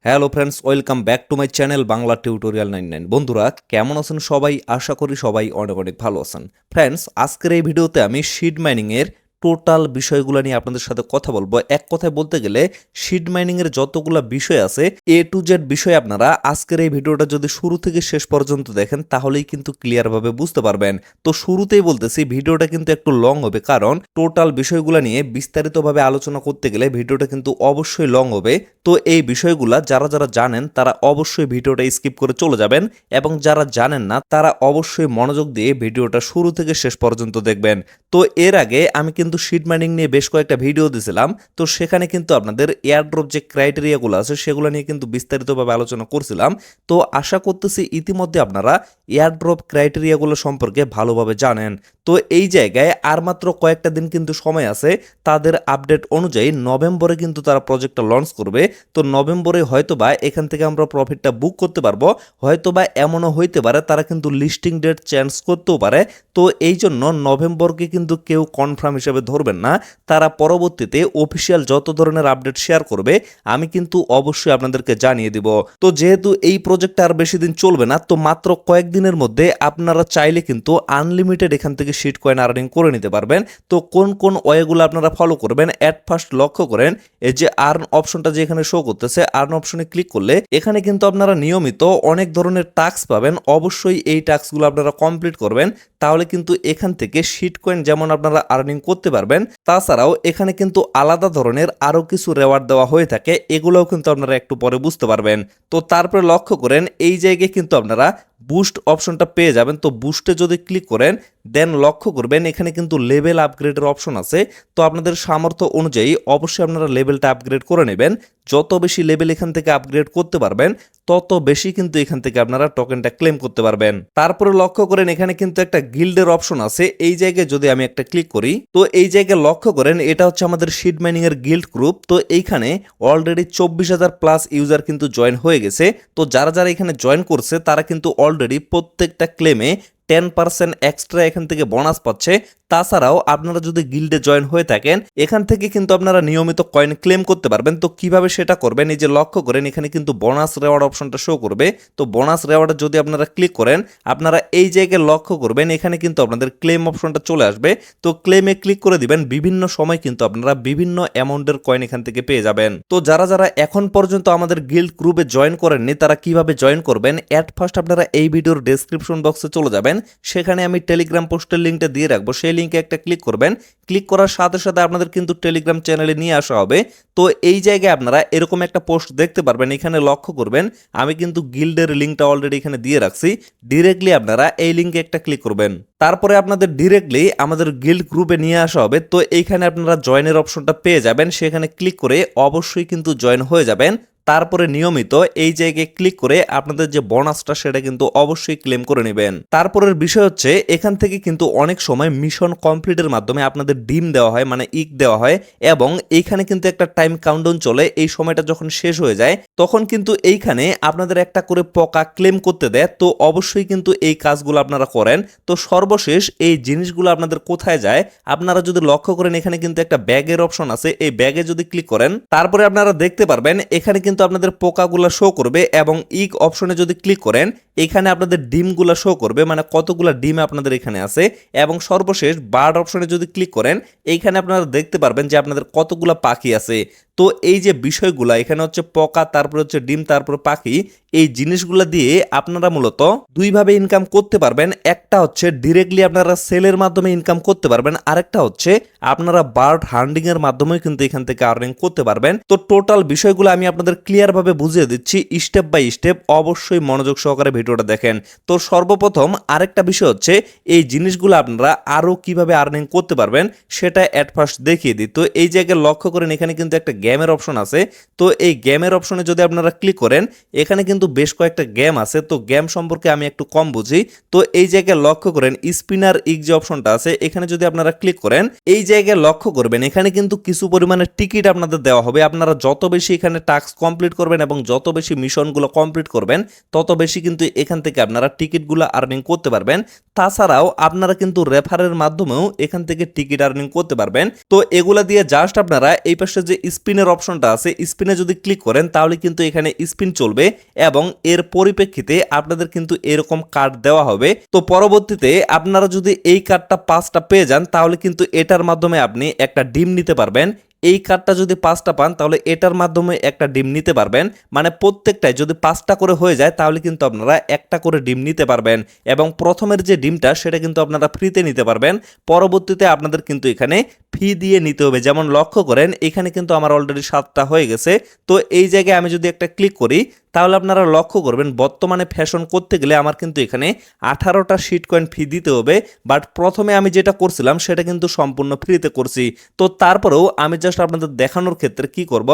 Hello friends, welcome back to my channel Bangla tutorial 99। বন্ধুরা কেমন আছেন সবাই? আশা করি সবাই অনেক অনেক ভালো আছেন। ফ্রেন্ডস, আজকের এই ভিডিওতে আমি সিড মাইনিংয়ের টোটাল বিষয়গুলো নিয়ে আপনাদের সাথে কথা বলবো। এক কথায় বলতে গেলে সিড মাইনিংয়ের যতগুলো বিষয় আছে এ টু জেড বিষয় আপনারা আজকের এই ভিডিওটা যদি শুরু থেকে শেষ পর্যন্ত দেখেন তাহলেই কিন্তু ক্লিয়ারভাবে বুঝতে পারবেন। তো শুরুতেই বলতেছি ভিডিওটা কিন্তু একটু লং হবে, কারণ টোটাল বিষয়গুলো নিয়ে বিস্তারিতভাবে আলোচনা করতে গেলে ভিডিওটা কিন্তু অবশ্যই লং হবে। তো এই বিষয়গুলা যারা যারা জানেন তারা অবশ্যই ভিডিওটা স্কিপ করে চলে যাবেন, এবং যারা জানেন না তারা অবশ্যই মনোযোগ দিয়ে ভিডিওটা শুরু থেকে শেষ পর্যন্ত দেখবেন। তো এর আগে আমি কিন্তু সিড মাইনিং নিয়ে বেশ কয়েকটা ভিডিও দিয়েছিলাম, তো সেখানে কিন্তু আপনাদের এয়ারড্রপ যে ক্রাইটেরিয়াগুলো আছে সেগুলো নিয়ে কিন্তু বিস্তারিতভাবে আলোচনা করছিলাম। তো আশা করতেছি ইতিমধ্যে আপনারা এয়ারড্রপ ক্রাইটেরিয়াগুলো সম্পর্কে ভালোভাবে জানেন। তো এই জায়গায় আর মাত্র কয়েকটা দিন কিন্তু সময় আছে। তাদের আপডেট অনুযায়ী নভেম্বরে কিন্তু তারা প্রজেক্টটা লঞ্চ করবে। তো নভেম্বরে হয়তোবা এখান থেকে আমরা প্রফিটটা বুক করতে পারবো, হয়তোবা এমনও হইতে পারে তারা কিন্তু লিস্টিং ডেট চেঞ্জ করতেও পারে। তো এই জন্য নভেম্বরকে কিন্তু কেউ কনফার্ম হিসেবে ধরবেন না। তারা পরবর্তীতে অফিসিয়াল যত ধরনের আপডেট শেয়ার করবে আমি কিন্তু অবশ্যই আপনাদেরকে জানিয়ে দিব। তো যেহেতু এই প্রজেক্টটা আর বেশি দিন চলবে না, তো মাত্র কয়েকদিনের মধ্যে আপনারা চাইলে কিন্তু আনলিমিটেড এখান থেকে শিট কয়েন আর্নিং করে নিতে পারবেন। তো কোন কোন ওয়েগুলো আপনারা ফলো করবেন, এট ফার্স্ট লক্ষ্য করেন এই যে আর্ন অপশনটা যে এখানে শো করতেছে, আর্ন অপশনে ক্লিক করলে এখানে কিন্তু আপনারা নিয়মিত অনেক ধরনের টাস্ক পাবেন। অবশ্যই এই টাস্কগুলো আপনারা কমপ্লিট করবেন, তাহলে কিন্তু এখান থেকে শিট কয়েন যেমন আপনারা আর্নিং করতে পারবেন, তাছাড়াও এখানে কিন্তু আলাদা ধরনের আরো কিছু রেওয়ার্ড দেওয়া হয়ে থাকে, এগুলোও কিন্তু আপনারা একটু পরে বুঝতে পারবেন। তো তারপরে লক্ষ্য করেন এই জায়গায় কিন্তু আপনারা বুস্ট অপশনটা পেয়ে যাবেন। তো বুস্টে যদি ক্লিক করেন দেন লক্ষ্য করবেন এখানে কিন্তু লেভেল আপগ্রেডের অপশন আছে। তো আপনাদের সামর্থ্য অনুযায়ী অবশ্যই আপনারা লেভেলটা আপগ্রেড করে নেবেন। যত বেশি লেভেল এখান থেকে আপগ্রেড করতে পারবেন তত বেশি কিন্তু এখান থেকে আপনারা টোকেনটা ক্লেম করতে পারবেন। তারপরে লক্ষ্য করেন এখানে কিন্তু একটা গিল্ডের অপশন আছে। এই জায়গায় যদি আমি একটা ক্লিক করি, তো এই জায়গায় লক্ষ্য করেন এটা হচ্ছে আমাদের সিড মাইনিং এর গিল্ড গ্রুপ। তো এইখানে অলরেডি 24,000 প্লাস ইউজার কিন্তু জয়েন হয়ে গেছে। তো যারা যারা এখানে জয়েন করছে তারা কিন্তু অলরেডি প্রত্যেকটা ক্লেমে 10% এক্সট্রা এখান থেকে বোনাস পাচ্ছে। তাছাড়াও আপনারা যদি গিল্ডে জয়েন হয়ে থাকেন এখান থেকে কিন্তু আপনারা নিয়মিত কয়েন ক্লেম করতে পারবেন। তো কিভাবে সেটা করবেন, এই যে লক্ষ্য করেন এখানে কিন্তু বোনাস রেওয়ার্ড অপশনটা শো করবে। তো বোনাস রেওয়ার্ডে যদি আপনারা ক্লিক করেন আপনারা এই জায়গায় লক্ষ্য করবেন এখানে কিন্তু আপনাদের ক্লেম অপশনটা চলে আসবে। তো ক্লেমে ক্লিক করে দিবেন, বিভিন্ন সময় কিন্তু আপনারা বিভিন্ন অ্যামাউন্টের কয়েন এখান থেকে পেয়ে যাবেন। তো যারা যারা এখন পর্যন্ত আমাদের গিল্ড গ্রুপে জয়েন করেননি তারা কিভাবে জয়েন করবেন, এট ফার্স্ট আপনারা এই ভিডিওর ডেসক্রিপশন বক্সে চলে যাবেন, সেখানে আমি টেলিগ্রাম পোস্টের লিঙ্কটা দিয়ে রাখবো, সেই লিঙ্কে একটা ক্লিক করবেন। ক্লিক করার সাথে সাথে আপনাদের কিন্তু টেলিগ্রাম চ্যানেলে নিয়ে আসা হবে। তো এই জায়গায় আপনারা এরকম একটা পোস্ট দেখতে পারবেন, এখানে লক্ষ্য করবেন আমি কিন্তু গিল্ডের লিঙ্কটা অলরেডি এখানে দিয়ে রাখছি। ডিরেক্টলি আপনারা এই লিঙ্কে একটা ক্লিক করবেন, তারপরে আপনাদের ডিরেক্টলি আমাদের গিল্ড গ্রুপে নিয়ে আসা হবে। তো এইখানে আপনারা জয়েনের অপশনটা পেয়ে যাবেন, সেখানে ক্লিক করে অবশ্যই কিন্তু জয়েন হয়ে যাবেন। তারপরে নিয়মিত এই জায়গায় ক্লিক করে আপনাদের যে বোনাসটা সেটা কিন্তু অবশ্যই ক্লেম করে নেবেন। তারপরের বিষয় হচ্ছে এখান থেকে কিন্তু অনেক সময় মিশন কমপ্লিটের মাধ্যমে আপনাদের ডিম দেওয়া হয়, মানে ইক দেওয়া হয়, এবং এইখানে কিন্তু একটা টাইম কাউন্টডাউন চলে। এই সময়টা যখন শেষ হয়ে যায় তখন কিন্তু এইখানে আপনাদের একটা করে পকা ক্লেম করতে দেয়। তো অবশ্যই কিন্তু এই কাজগুলো আপনারা করেন। তো সর্বশেষ এই জিনিসগুলো আপনাদের কোথায় যায় আপনারা যদি লক্ষ্য করেন এখানে কিন্তু একটা ব্যাগের অপশন আছে, এই ব্যাগে যদি ক্লিক করেন তারপরে আপনারা দেখতে পারবেন এখানে কিন্তু আপনাদের পোকাগুলা শো করবে, এবং ইক অপশনে যদি ক্লিক করেন এখানে আপনাদের ডিমগুলা শো করবে, মানে কতগুলা ডিম আপনাদের এখানে আছে। এবং সর্বশেষ বার্ড অপশনে যদি ক্লিক করেন এইখানে আপনারা দেখতে পারবেন যে আপনাদের কতগুলা পাখি আছে। তো এই যে বিষয়গুলা এখানে হচ্ছে পোকা, তারপরে হচ্ছে ডিম, তারপরে পাখি, এই জিনিসগুলা দিয়ে আপনারা মূলত দুইভাবে ইনকাম করতে পারবেন। একটা হচ্ছে ডিরেক্টলি আপনারা সেলের মাধ্যমে ইনকাম করতে পারবেন, আরেকটা হচ্ছে আপনারা বার্ড হান্ডিং এর মাধ্যমে কিন্তু এখান থেকে আর্নিং করতে পারবেন। তো টোটাল বিষয়গুলো আমি আপনাদের ক্লিয়ার ভাবে বুঝিয়ে দিচ্ছি স্টেপ বাই স্টেপ, অবশ্যই মনোযোগ সহকারে ভিডিওটা দেখেন। তো সর্বপ্রথম আরেকটা বিষয় হচ্ছে এই জিনিসগুলো আপনারা আরো কিভাবে আর্নিং করতে পারবেন সেটা এট ফার্স্ট দেখিয়ে দিই। তো এই জায়গায় লক্ষ্য করেন এখানে কিন্তু একটা গেমের অপশন আছে। তো এই গেমের অপশনে যদি আপনারা ক্লিক করেন এখানে কিন্তু বেশ কয়েকটা গেম আছে। তো গেম সম্পর্কে আমি একটু কম বুঝি। তো এই জায়গায় লক্ষ্য করেন স্পিনার ইক যে অপশনটা আছে এখানে যদি আপনারা ক্লিক করেন এই জায়গায় লক্ষ্য করবেন এখানে কিন্তু কিছু পরিমাণে টিকিট আপনাদের দেওয়া হবে। আপনারা যত বেশি এখানে টাস্ক কমপ্লিট করবেন এবং যত বেশি মিশনগুলো কমপ্লিট করবেন তত বেশি কিন্তু এখান থেকে আপনারা টিকিটগুলো আর্নিং করতে পারবেন। তাছাড়াও আপনারা কিন্তু রেফারের মাধ্যমেও এখান থেকে টিকিট আর্নিং করতে পারবেন। তো এগুলা দিয়ে জাস্ট আপনারা এই পাশে যে স্পিন স্পিনের অপশনটা আছে, স্পিনে যদি ক্লিক করেন তাহলে কিন্তু এখানে স্পিন চলবে এবং এর পরিপ্রেক্ষিতে আপনাদের কিন্তু এরকম কার্ড দেওয়া হবে। তো পরবর্তীতে আপনারা যদি এই কার্ডটা 5টা পেয়ে যান তাহলে কিন্তু এটার মাধ্যমে আপনি একটা ডিম নিতে পারবেন। এই কার্ডটা যদি 5টা পান তাহলে এটার মাধ্যমে একটা ডিম নিতে পারবেন। মানে প্রত্যেকটাই যদি 5টা করে হয়ে যায় তাহলে কিন্তু আপনারা একটা করে ডিম নিতে পারবেন এবং প্রথমের যে ডিমটা সেটা কিন্তু আপনারা ফ্রিতে নিতে পারবেন। পরবর্তীতে আপনাদের কিন্তু এখানে ফি দিয়ে নিতে হবে। যেমন লক্ষ্য করেন এখানে কিন্তু আমার অলরেডি 7টা হয়ে গেছে। তো এই জায়গায় আমি যদি একটা ক্লিক করি তাহলে আপনারা লক্ষ্য করবেন বর্তমানে ফ্যাশন করতে গেলে আমার কিন্তু এখানে 18টা শিট কয়েন ফি দিতে হবে। বাট প্রথমে আমি যেটা করছিলাম সেটা কিন্তু সম্পূর্ণ ফ্রিতে করছি। তো তারপরেও আমি জাস্ট আপনাদের দেখানোর ক্ষেত্রে কি করব,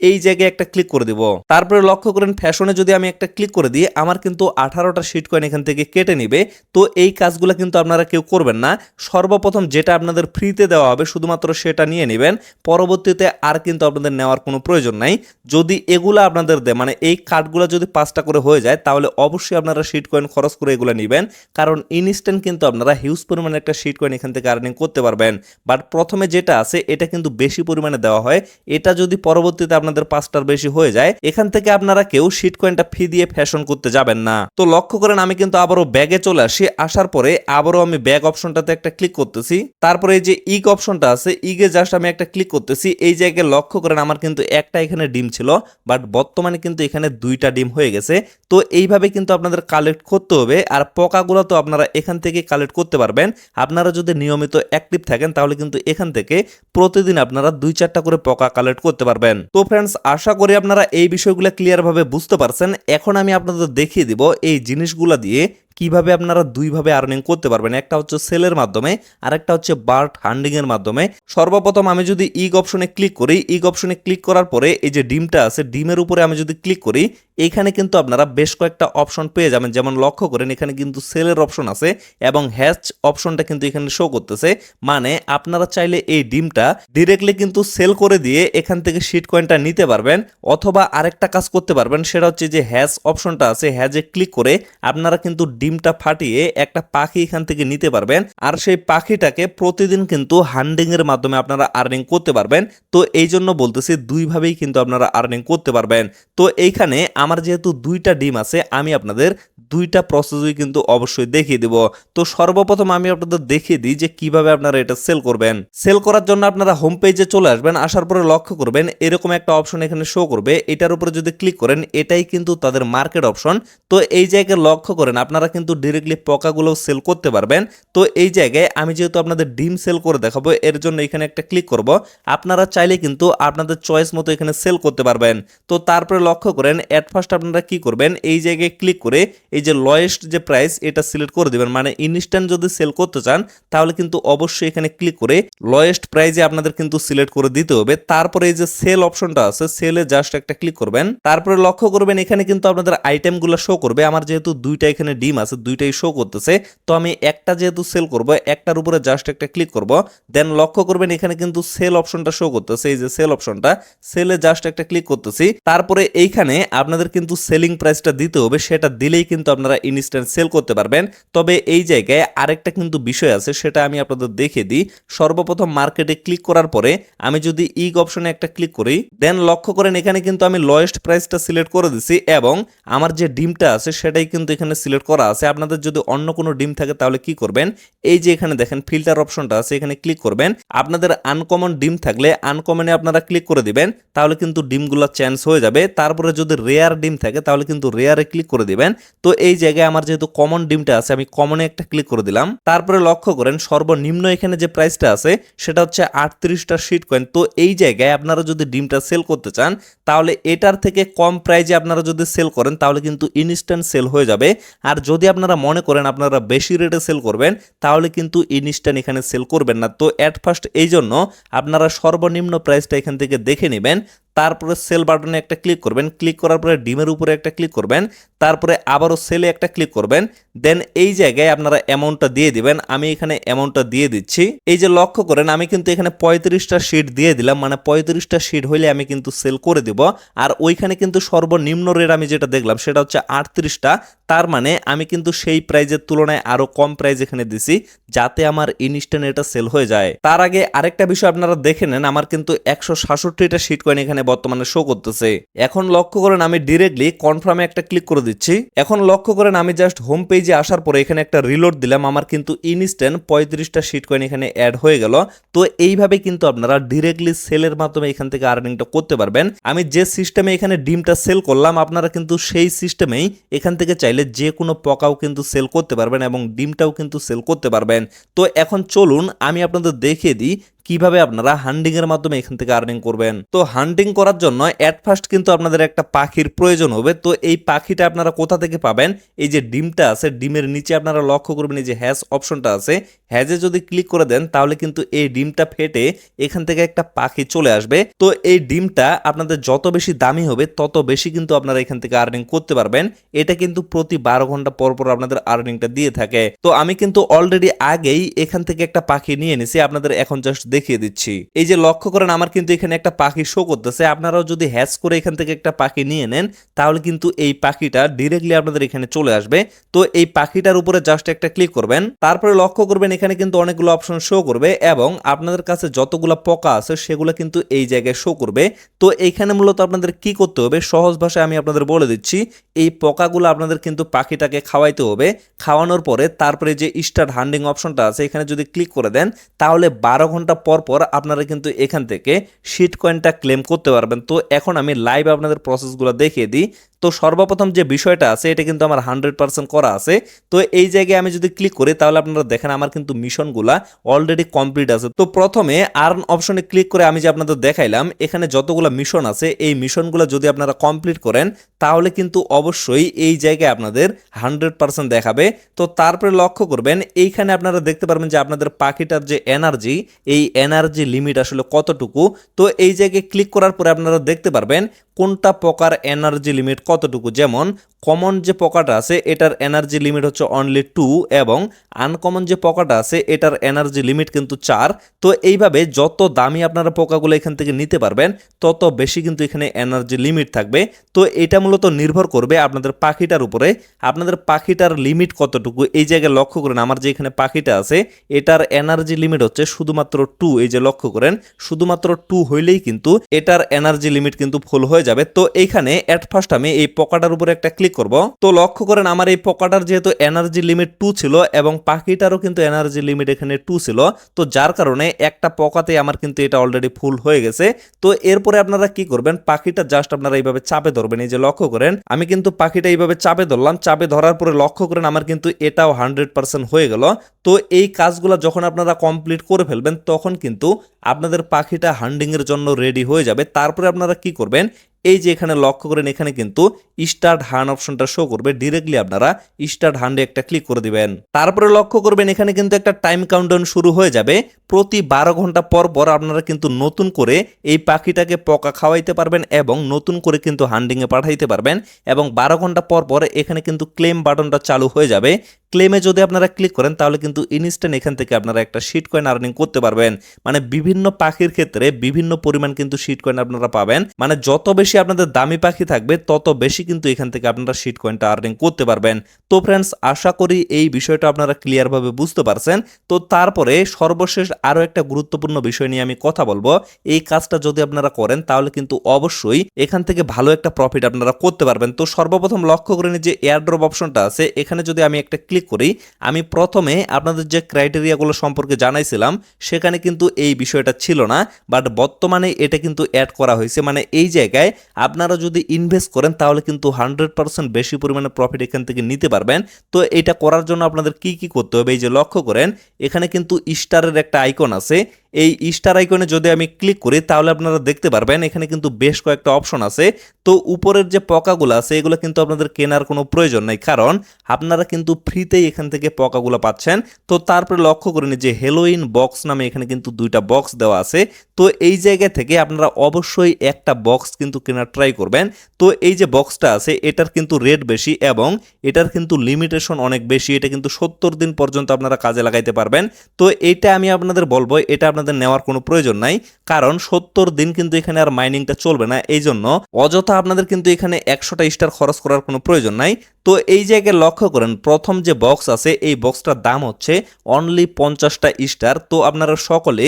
এই জায়গায় একটা ক্লিক করে দিব। তারপরে লক্ষ্য করেন ফ্যাশনে যদি আমি একটা ক্লিক করে দিই আমার কিন্তু 18টা শিট কয়েন এখান থেকে কেটে নিবে। তো এই কাজগুলো কিন্তু আপনারা কেউ করবেন না। সর্বপ্রথম যেটা আপনাদের ফ্রিতে দেওয়া হবে শুধুমাত্র সেটা নিয়ে নেবেন। পরবর্তীতে আর কিন্তু আপনাদের নেওয়ার কোনো প্রয়োজন নাই। যদি এগুলা আপনাদের দেয় মানে এই কার্ডগুলো যদি 5টা করে হয়ে যায় তাহলে অবশ্যই আপনারা শিট কয়েন খরচ করে এগুলো নেবেন, কারণ ইনস্ট্যান্ট কিন্তু আপনারা হিউজ পরিমাণে একটা শিট কয়েন এখান থেকে আর্নিং করতে পারবেন। বাট প্রথমে যেটা আছে এটা কিন্তু বেশি পরিমাণে দেওয়া হয়। এটা যদি পরবর্তীতে আপনাদের 5টার বেশি হয়ে যায় এখান থেকে আপনারা কেউ শিট কয়েনটা ফি দিয়ে ফ্যাশন করতে যাবেন না। তো লক্ষ্য করেন আমি কিন্তু আবারও ব্যাগে চলে আসি। আসার পরে আবারও আমি ব্যাগ অপশনটাতে একটা ক্লিক করতেছি। তারপরে এই যে ইগ অপশনটা আছে ইগে জাস্ট আমি একটা ক্লিক করতেছি। এই জায়গায় লক্ষ্য করেন আমার কিন্তু একটা এখানে ডিম ছিল, বাট বর্তমানে কিন্তু এখানে 2টা ডিম হয়ে গেছে। তো এইভাবে কিন্তু আপনাদের কালেক্ট করতে হবে। আর পোকাগুলো তো আপনারা এখান থেকে কালেক্ট করতে পারবেন। আপনারা যদি নিয়মিত অ্যাক্টিভ থাকেন তাহলে কিন্তু এখান থেকে প্রতিদিন আপনারা 2-4টা করে পোকা কালেক্ট করতে পারবেন। তো ফ্রেন্ডস আশা করি আপনারা এই বিষয়গুলো ক্লিয়ার ভাবে বুঝতে পারছেন। এখন আমি আপনাদের দেখিয়ে দিব এই জিনিসগুলো দিয়ে কিভাবে আপনারা দুইভাবে আর্নিং করতে পারবেন। একটা হচ্ছে সেলের মাধ্যমে আর একটা হচ্ছে বার্ড হান্ডিং এর মাধ্যমে। সর্বপ্রথম আমি যদি ইগ অপশনে ক্লিক করি, ইগ অপশনে ক্লিক করার পরে এই যে ডিমটা আছে ডিমের উপরে আমি যদি ক্লিক করি এখানে কিন্তু আপনারা বেশ কয়েকটা অপশন পেয়ে যাবেন। যেমন লক্ষ্য করেন এখানে কিন্তু সেলের অপশন আছে এবং হ্যাচ অপশনটা কিন্তু এখানে শো করতেছে। মানে আপনারা চাইলে এই ডিমটা ডিরেক্টলি কিন্তু সেল করে দিয়ে এখান থেকে শিট কয়েনটা নিতে পারবেন, অথবা আরেকটা কাজ করতে পারবেন সেটা হচ্ছে যে হ্যাচ অপশনটা আছে হ্যাজে ক্লিক করে আপনারা কিন্তু ডিমটা ফাটিয়ে একটা পাখি এখান থেকে নিতে পারবেন। আর সেই পাখিটাকে প্রতিদিন কিন্তু হান্ডিং এর মাধ্যমে আপনারা আর্নিং করতে পারবেন। তো এই জন্য বলতেছি দুইভাবেই কিন্তু আপনারা আর্নিং করতে পারবেন। তো এইখানে আমার যেহেতু 2টা ডিম আছে আমি আপনাদের 2টা প্রসেসই কিন্তু অবশ্যই দেখিয়ে দেব। তো সর্বপ্রথম আমি আপনাদের দেখিয়ে দিই যে কিভাবে আপনারা এটা সেল করবেন। সেল করার জন্য আপনারা হোম পেজে চলে আসবেন। আসার পরে লক্ষ্য করবেন এরকম একটা অপশন এখানে শো করবে। এটার উপরে যদি ক্লিক করেন এটাই কিন্তু তাদের মার্কেট অপশন। তো এই জায়গায় লক্ষ্য করেন আপনারা কিন্তু ডিরেক্টলি পোকাগুলো সেল করতে পারবেন। তো এই জায়গায় আমি যেহেতু আপনাদের ডিম সেল করে দেখাবো এর জন্য এখানে একটা ক্লিক করব। আপনারা চাইলে কিন্তু আপনাদের চয়েস মতো এখানে সেল করতে পারবেন। তো তারপরে লক্ষ্য করেন এট ফার্স্ট আপনারা কি করবেন এই জায়গায় ক্লিক করে এই যে লোয়েস্ট যে প্রাইস এটা সিলেক্ট করে দিবেন। মানে ইনস্ট্যান্ট যদি সেল করতে চান তাহলে কিন্তু অবশ্যই এখানে ক্লিক করে লোয়েস্ট প্রাইসে আপনাদের কিন্তু সিলেক্ট করে দিতে হবে। তারপরে এই যে সেল অপশনটা আছে সেলে জাস্ট একটা ক্লিক করবেন। তারপরে লক্ষ্য করবেন এখানে কিন্তু আপনাদের আইটেমগুলো শো করবে। আমার যেহেতু 2টা এখানে ডিম আছে 2টাই শো করতেছে, তো আমি একটা যেহেতু সেল করব একটার উপরে জাস্ট একটা ক্লিক করব। দেন লক্ষ্য করবেন এখানে কিন্তু সেল অপশনটা শো করতেছে। এই যে সেল অপশনটা সেলে জাস্ট একটা ক্লিক করতেছি। তারপরে এইখানে আপনাদের কিন্তু সেলিং প্রাইসটা দিতে হবে, সেটা দিলেই কিন্তু আপনারা ইনস্ট্যান্ট সেল করতে পারবেন। তবে এই জায়গায় আরেকটা কিন্তু বিষয় আছে সেটা আমি আপনাদের দেখিয়ে দিই। সর্বপ্রথম মার্কেটে ক্লিক করার পরে আমি যদি ইগ অপশনে একটা ক্লিক করি দেন লক্ষ্য করেন এখানে কিন্তু আমি লোয়েস্ট প্রাইসটা সিলেক্ট করে দিছি এবং আমার যে ডিমটা আছে সেটাই কিন্তু এখানে সিলেক্ট করা আছে। আপনাদের যদি অন্য কোনো ডিম থাকে তাহলে কি করবেন এই যে এখানে দেখেন ফিল্টার অপশনটা আছে এখানে ক্লিক করবেন। আপনাদের আনকমন ডিম থাকলে আনকমনে আপনারা ক্লিক করে দিবেন, তাহলে কিন্তু ডিমগুলো চেঞ্জ হয়ে যাবে। তারপরে যদি রেয়ার ডিম থাকে তাহলে কিন্তু রেয়ারে ক্লিক করে দিবেন। তো এই জায়গায় আমার যেহেতু কমন ডিমটা আছে আমি কমনে একটা ক্লিক করে দিলাম। তারপরে লক্ষ্য করেন সর্বনিম্ন এখানে যে প্রাইসটা আছে সেটা হচ্ছে 38টা শিট কয়েন। তো এই জায়গায় আপনারা যদি ডিমটা সেল করতে চান তাহলে এটার থেকে কম প্রাইজে আপনারা যদি সেল করেন তাহলে কিন্তু ইনস্ট্যান্ট সেল হয়ে যাবে। আর যদি আপনারা মনে করেন আপনারা বেশি রেটে সেল করবেন তাহলে কিন্তু ইনস্ট্যান্ট এখানে সেল করবেন না। তো অ্যাট ফার্স্ট এই জন্য আপনারা সর্বনিম্ন প্রাইসটা এখান থেকে দেখে নেবেন। তারপরে সেল বাটনে একটা ক্লিক করবেন, ক্লিক করার পরে ডিমের উপরে একটা ক্লিক করবেন, তারপরে আবারও সেলে একটা ক্লিক করবেন, দেন এই জায়গায় আপনারা অ্যামাউন্টটা দিয়ে দিবেন। আমি এখানে অ্যামাউন্টটা দিয়ে দিচ্ছি। এই যে লক্ষ্য করেন আমি কিন্তু এখানে 35টা শিট দিয়ে দিলাম, মানে 35টা শিট হইলে আমি কিন্তু সেল করে দিব। আর ওইখানে কিন্তু সর্বনিম্ন রেট আমি যেটা দেখলাম সেটা হচ্ছে 38টা, তার মানে আমি কিন্তু সেই প্রাইজের তুলনায় আরো কম প্রাইস এখানে দিছি যাতে আমার ইনস্ট্যান্ট এটা সেল হয়ে যায়। তার আগে আরেকটা বিষয় আপনারা দেখে নেন, আমার কিন্তু 166টা শিট কয়েন এখানে বর্তমানে শো করতেছে। এখন লক্ষ্য করেন আমি ডিরেক্টলি কনফার্মে একটা ক্লিক করে দিচ্ছি। এখন লক্ষ্য করেন আমি জাস্ট হোম পেজে আসার পরে এখানে একটা রিলোড দিলাম, আমার কিন্তু ইনস্ট্যান্ট 35টা শিট কয়েন এখানে অ্যাড হয়ে গেল। তো এইভাবে কিন্তু আপনারা ডিরেক্টলি সেলের মাধ্যমে এখান থেকে আর্নিংটা করতে পারবেন। আমি যে সিস্টেমে এখানে ডিমটা সেল করলাম আপনারা কিন্তু সেই সিস্টেমেই এখান থেকে চাইলে যে কোনো পকাও কিন্তু সেল করতে পারবেন এবং ডিমটাও কিন্তু সেল করতে পারবেন। তো এখন চলুন আমি আপনাদের দেখিয়ে দিই কিভাবে আপনারা হান্ডিং এর মাধ্যমে এখান থেকে আর্নিং করবেন। তো হান্টিং করার জন্য এট ফার্স্ট কিন্তু আপনাদের একটা পাখির প্রয়োজন হবে। তো এই পাখিটা আপনারা কোথা থেকে পাবেন? এই যে ডিমটা আছে ডিমের নিচে আপনারা লক্ষ্য করবেন এই যে হ্যাশ অপশনটা আছে, হ্যাজে যদি ক্লিক করে দেন তাহলে কিন্তু এই ডিমটা ফেটে এখান থেকে একটা পাখি চলে আসবে। তো এই ডিমটা আপনাদের যত বেশি দামি হবে তত বেশি কিন্তু আপনারা এখান থেকে আর্নিং করতে পারবেন। এটা কিন্তু প্রতি 12 ঘন্টা পর পর আপনাদের আর্নিংটা দিয়ে থাকে। তো আমি কিন্তু অলরেডি আগেই এখান থেকে একটা পাখি নিয়ে নিছি, আপনাদের এখন জাস্ট দেখিয়ে দিচ্ছি। এই যে লক্ষ্য করেন আমার কিন্তু এখানে একটা পাখি শো করতেছে। আপনারাও যদি হ্যাচ করে এখান থেকে একটা পাখি নিয়ে নেন তাহলে কিন্তু এই পাখিটা ডিরেক্টলি আপনাদের এখানে চলে আসবে। তো এই পাখিটার উপরে জাস্ট একটা ক্লিক করবেন, তারপরে লক্ষ্য করবেন এখানে কিন্তু অনেকগুলো অপশন শো করবে এবং আপনাদের কাছে যতগুলো পোকা আছে সেগুলো কিন্তু এই জায়গায় শো করবে। তো এইখানে মূলত আপনাদের কি করতে হবে সহজ ভাষায় আমি আপনাদের বলে দিচ্ছি। এই পোকাগুলো আপনাদের কিন্তু পাখিটাকে খাওয়াইতে হবে। খাওয়ানোর পরে তারপরে যে স্টার্ট হান্ডিং অপশনটা আছে এখানে যদি ক্লিক করে দেন তাহলে 12 ঘন্টা পর পর আপনারা কিন্তু এখান থেকে শিট কয়েনটা ক্লেম করতে পারবেন। তো এখন আমি লাইভ আপনাদের প্রসেসগুলো দেখিয়ে দিই। তো সর্বপ্রথম যে বিষয়টা আছে এটা কিন্তু আমার 100% করা আছে। তো এই জায়গায় আমি যদি ক্লিক করি তাহলে আপনারা দেখেন আমার কিন্তু মিশনগুলা অলরেডি কমপ্লিট আছে। তো প্রথমে আর্ন অপশনে ক্লিক করে আমি যে আপনাদের দেখাইলাম এখানে যতগুলো মিশন আছে এই মিশনগুলো যদি আপনারা কমপ্লিট করেন তাহলে কিন্তু অবশ্যই এই জায়গায় আপনাদের 100% দেখাবে। তো তারপরে লক্ষ্য করবেন এইখানে আপনারা দেখতে পারবেন যে আপনাদের পাখিটার যে এনার্জি, এই এনার্জি লিমিট আসলে কতটুকু। তো এই জায়গায় ক্লিক করার পরে আপনারা দেখতে পারবেন কোনটা পোকার এনার্জি লিমিট কতটুকু। যেমন কমন যে পোকাটা আছে এটার এনার্জি লিমিট হচ্ছে অনলি 2 এবং আনকমন যে পোকাটা আছে এটার এনার্জি লিমিট কিন্তু 4। তো এইভাবে যত দামি আপনারা পোকাগুলো এখান থেকে নিতে পারবেন তত বেশি কিন্তু এখানে এনার্জি লিমিট থাকবে। তো এটা মূলত নির্ভর করবে আপনাদের পাখিটার উপরে, আপনাদের পাখিটার লিমিট কতটুকু। এই জায়গায় লক্ষ্য করেন আমার যে এখানে পাখিটা আছে এটার এনার্জি লিমিট হচ্ছে শুধুমাত্র 2। এই যে লক্ষ্য করেন শুধুমাত্র 2 হইলেই কিন্তু এটার এনার্জি লিমিট কিন্তু ফুল হয়ে যাবে। তো এইখানে এট ফার্স্ট আমি এই পোকাটার উপরে একটা ক্লিক করব। তো লক্ষ্য করেন আমার এই পোকাটার যেহেতু এনার্জি লিমিট 2 ছিল এবং পাখিটারও কিন্তু এনার্জি লিমিট এখানে 2 ছিল, তো যার কারণে একটা পোকাতে আমার কিন্তু এটা অলরেডি ফুল হয়ে গেছে। তো এরপরে আপনারা কি করবেন পাখিটা জাস্ট আপনারা এইভাবে চাপে ধরবেন। এই যে লক্ষ্য করেন আমি কিন্তু পাখিটা এইভাবে চাপে ধরলাম, চাপে ধরার পরে লক্ষ্য করেন আমার কিন্তু এটাও 100% হয়ে গেল। তো এই কাজগুলো যখন আপনারা কমপ্লিট করে ফেলবেন তখন কিন্তু আপনাদের পাখিটা হান্ডিং এর জন্য রেডি হয়ে যাবে। তারপরে আপনারা কি করবেন এই যে এখানে লক্ষ্য করেন এখানে কিন্তু স্টার্ট হান্ড অপশনটা শো করবে, ডিরেক্টলি আপনারা স্টার্ট হান্ডে একটা ক্লিক করে দিবেন। তারপরে লক্ষ্য করবেন এখানে কিন্তু একটা টাইম কাউন্টডাউন শুরু হয়ে যাবে। প্রতি 12 ঘন্টা পর পর আপনারা কিন্তু নতুন করে এই পাখিটাকে পোকা খাওয়াইতে পারবেন এবং নতুন করে কিন্তু হান্ডিংয়ে পাঠাইতে পারবেন এবং 12 ঘন্টা পর পর এখানে কিন্তু ক্লেম বাটনটা চালু হয়ে যাবে। ক্লেমে যদি আপনারা ক্লিক করেন তাহলে কিন্তু ইনস্ট্যান্ট এখান থেকে আপনারা একটা শিট কয়েন আর্নিং করতে পারবেন। মানে বিভিন্ন পাখির ক্ষেত্রে বিভিন্ন পরিমাণ কিন্তু শিট কয়েন আপনারা পাবেন। মানে যত বেশি আপনাদের দামি পাখি থাকবে তত বেশি কিন্তু এখান থেকে আপনারা শিট কয়েনটা আর্নিং করতে পারবেন। তো ফ্রেন্ডস আশা করি এই বিষয়টা আপনারা ক্লিয়ার ভাবে বুঝতে পারছেন। তো তারপরে সর্বশেষ আরো একটা গুরুত্বপূর্ণ বিষয় নিয়ে আমি কথা বলবো। এই কাজটা যদি আপনারা করেন তাহলে কিন্তু অবশ্যই এখান থেকে ভালো একটা প্রফিট আপনারা করতে পারবেন। তো সর্বপ্রথম লক্ষ্য করেন যে এয়ারড্রপ অপশনটা আছে এখানে যদি আমি একটা ক্লিক করি, আমি প্রথমে আপনাদের যে ক্রাইটেরিয়াগুলো সম্পর্কে জানাইছিলাম সেখানে কিন্তু এই বিষয়টা ছিল না, বাট বর্তমানে এটা কিন্তু অ্যাড করা হয়েছে। মানে এই জায়গায় আপনারা যদি ইনভেস্ট করেন তাহলে কিন্তু 100% বেশি পরিমাণে প্রফিট এখান থেকে নিতে পারবেন। তো এটা করার জন্য আপনাদের কি কি করতে হবে এই যে লক্ষ্য করেন এখানে কিন্তু স্টারের একটা আইকন আছে, এই স্টার আইকনে যদি আমি ক্লিক করি তাহলে আপনারা দেখতে পারবেন এখানে কিন্তু বেশ কয়েকটা অপশন আছে। তো উপরের যে পকাগুলো আছে এগুলো কিন্তু আপনাদের কেনার কোনো প্রয়োজন নাই, কারণ আপনারা কিন্তু ফ্রিতেই এখান থেকে পকাগুলো পাচ্ছেন। তো তারপরে লক্ষ্য করেন যে হেলোইন বক্স নামে এখানে কিন্তু দুইটা বক্স দেওয়া আছে। তো এই জায়গা থেকে আপনারা অবশ্যই একটা বক্স কিন্তু কেনার ট্রাই করবেন। তো এই যে বক্সটা আছে এটার কিন্তু রেট বেশি এবং এটার কিন্তু লিমিটেশন অনেক বেশি, এটা কিন্তু 70 দিন পর্যন্ত আপনারা কাজে লাগাইতে পারবেন। তো এটা আমি আপনাদের বলবো এটা আপনাদের নেওয়ার কোনো প্রয়োজন নাই, কারণ 70 দিন কিন্তু এখানে আর মাইনিংটা চলবে না, এই জন্য অযথা আপনাদের কিন্তু এখানে 100টা স্টার খরচ করার কোনো প্রয়োজন নাই। তো এই জায়গায় লক্ষ্য করেন প্রথম যে বক্স আছে এই বক্সটার দাম হচ্ছে অনলি 50টা স্টার। তো আপনারা সকলে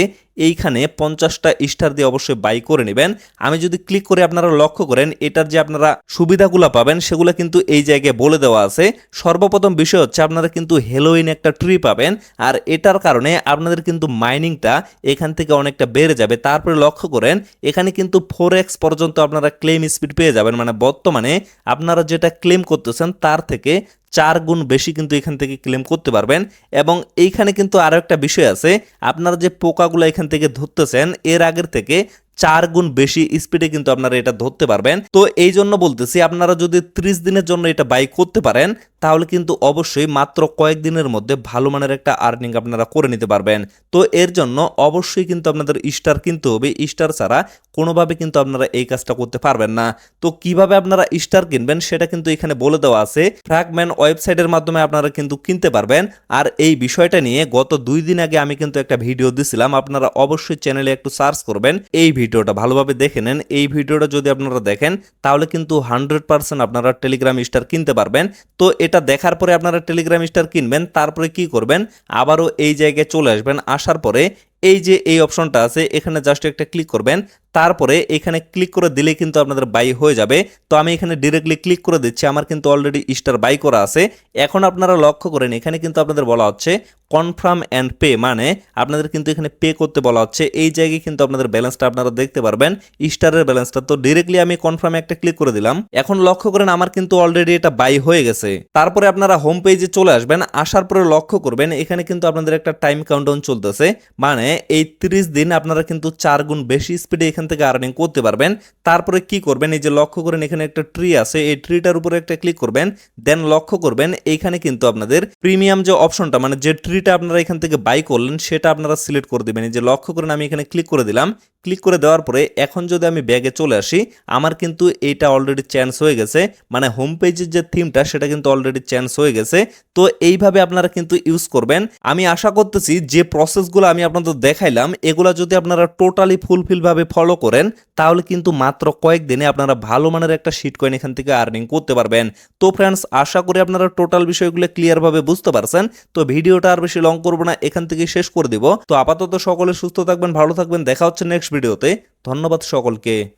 এইখানে 50টা স্টার দিয়ে অবশ্যই বাই করে নেবেন। আমি যদি ক্লিক করে আপনারা লক্ষ্য করেন এটার যে আপনারা সুবিধাগুলো পাবেন সেগুলো কিন্তু এই জায়গায় বলে দেওয়া আছে। সর্বপ্রথম বিষয় হচ্ছে আপনারা কিন্তু হেলোইন একটা ট্রি পাবেন, আর এটার কারণে আপনাদের কিন্তু মাইনিংটা এখান থেকে অনেকটা বেড়ে যাবে। তারপরে লক্ষ্য করেন এখানে কিন্তু 4x পর্যন্ত আপনারা ক্লেম স্পিড পেয়ে যাবেন, মানে বর্তমানে আপনারা যেটা ক্লেম করতেছেন তার থেকে 4 গুণ বেশি কিন্তু এখান থেকে ক্লেম করতে পারবেন। এবং এইখানে কিন্তু আরও একটা বিষয় আছে, আপনারা যে পোকাগুলো এখান থেকে ধরতেছেন এর আগের থেকে 4 গুণ বেশি স্পিডে কিন্তু আপনারা এটা ধরতে পারবেন। তো এই জন্য বলতেছি আপনারা যদি 30 দিনের জন্য এটা বাই করতে পারেন তাহলে কিন্তু অবশ্যই মাত্র কয়েকদিনের মধ্যে ভালো মানের একটা আর্নিং আপনারা করে নিতে পারবেন। তো এর জন্য অবশ্যই কিন্তু আপনাদের স্টার কিনতে হবে, স্টার ছাড়া কোনোভাবে কিন্তু আপনারা এই কাজটা করতে পারবেন না। তো কিভাবে আপনারা স্টার কিনবেন সেটা কিন্তু এখানে বলে দেওয়া আছে, ফ্র্যাগম্যান ওয়েবসাইটের মাধ্যমে আপনারা কিন্তু কিনতে পারবেন। আর এই বিষয়টা নিয়ে গত 2 দিন আগে আমি কিন্তু একটা ভিডিও দিছিলাম, আপনারা অবশ্যই চ্যানেলে একটু সার্চ করবেন, এই ভিডিওটা ভালোভাবে দেখে নেন। এই ভিডিওটা যদি আপনারা দেখেন তাহলে কিন্তু 100% আপনারা টেলিগ্রাম স্টার কিনতে পারবেন। তো এটা দেখার পরে আপনারা টেলিগ্রাম স্টার কিনবেন, তারপরে কি করবেন আবারও এই জায়গায় চলে আসবেন, আসার পরে এই যে এই অপশনটা আছে এখানে জাস্ট একটা ক্লিক করবেন, তারপরে এখানে ক্লিক করে দিলে কিন্তু আপনাদের বাই হয়ে যাবে। তো আমি এখানে ডিরেক্টলি ক্লিক করে দিচ্ছি, আমার কিন্তু অলরেডি স্টার বাই করা আছে। এখন আপনারা লক্ষ্য করেন এখানে কিন্তু আপনাদের বলা হচ্ছে কনফার্ম অ্যান্ড পে, মানে আপনাদের কিন্তু এখানে পে করতে বলা হচ্ছে। এই জায়গায় কিন্তু আপনাদের ব্যালেন্সটা আপনারা দেখতে পারবেন, স্টারের ব্যালেন্সটা। তো ডিরেক্টলি আমি কনফার্মে একটা ক্লিক করে দিলাম। এখন লক্ষ্য করেন আমার কিন্তু অলরেডি এটা বাই হয়ে গেছে। তারপরে আপনারা হোম পেজে চলে আসবেন, আসার পরে লক্ষ্য করবেন এখানে কিন্তু আপনাদের একটা টাইম কাউন্টডাউন চলতেছে, মানে এই 30 দিন আপনারা কিন্তু 4 গুণ বেশি স্পিডে এখান থেকে আর্নিং করতে পারবেন। তারপরে কি করবেন এই যে লক্ষ্য করেন এখানে একটা ট্রি আছে, এই ট্রিটার উপরে একটা ক্লিক করবেন, দেন লক্ষ্য করবেন এইখানে কিন্তু আপনাদের প্রিমিয়াম যে অপশনটা, মানে যে ট্রিটা আপনারা এখান থেকে বাই করলেন সেটা আপনারা সিলেক্ট করে দিবেন। এই যে লক্ষ্য করেন আমি এখানে ক্লিক করে দিলাম। ক্লিক করে দেওয়ার পরে এখন যদি আমি ব্যাগে চলে আসি আমার কিন্তু এইটা অলরেডি চেঞ্জ হয়ে গেছে, মানে হোম পেজের যে থিমটা সেটা কিন্তু অলরেডি চেঞ্জ হয়ে গেছে। তো এইভাবে আপনারা কিন্তু ইউজ করবেন। আমি আশা করতেছি যে প্রসেসগুলো আমি আপনাদের দেখাইলাম এগুলা যদি আপনারা টোটালি ফুলফিল ভাবে ফলো করেন তাহলে কিন্তু মাত্র কয়েকদিনে আপনারা ভালো মানের একটা শিট কয়েন এখান থেকে আর্নিং করতে পারবেন। তো ফ্রেন্ডস আশা করি আপনারা টোটাল বিষয়গুলো ক্লিয়ার ভাবে বুঝতে পারছেন। তো ভিডিওটা আর বেশি লং করবো না, এখান থেকে শেষ করে দিব। তো আপাতত সকলে সুস্থ থাকবেন, ভালো থাকবেন, দেখা হচ্ছে নেক্সট ভিডিওতে। ধন্যবাদ সকলকে।